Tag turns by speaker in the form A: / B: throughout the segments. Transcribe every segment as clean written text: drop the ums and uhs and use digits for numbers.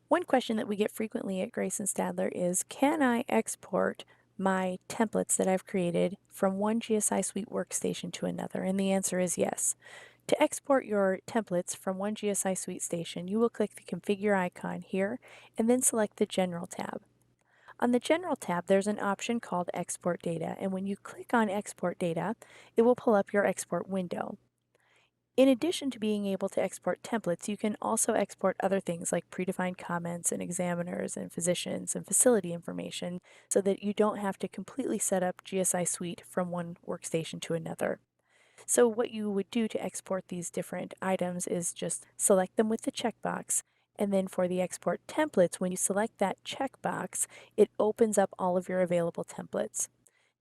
A: One question that we get frequently at Grason-Stadler is, can I export my templates that I've created from one GSI Suite workstation to another? And the answer is yes. To export your templates from one GSI Suite station, you will click the Configure icon here and then select the General tab. On the General tab, there's an option called Export Data, and when you click on Export Data, it will pull up your export window. In addition to being able to export templates, you can also export other things like predefined comments and examiners and physicians and facility information so that you don't have to completely set up GSI Suite from one workstation to another. So what you would do to export these different items is just select them with the checkbox, and then for the export templates, when you select that checkbox, it opens up all of your available templates.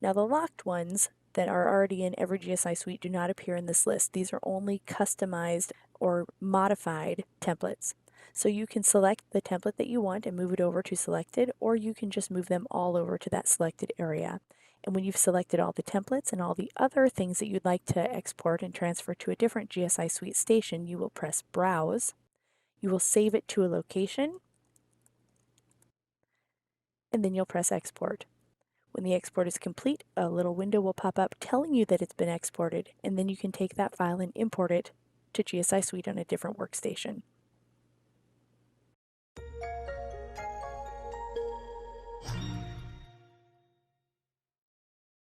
A: Now the locked ones that are already in every GSI suite do not appear in this list. These are only customized or modified templates. So you can select the template that you want and move it over to selected, or you can just move them all over to that selected area. And when you've selected all the templates and all the other things that you'd like to export and transfer to a different GSI Suite station, you will press Browse. You will save it to a location, and then you'll press Export. When the export is complete, a little window will pop up telling you that it's been exported, and then you can take that file and import it to GSI Suite on a different workstation.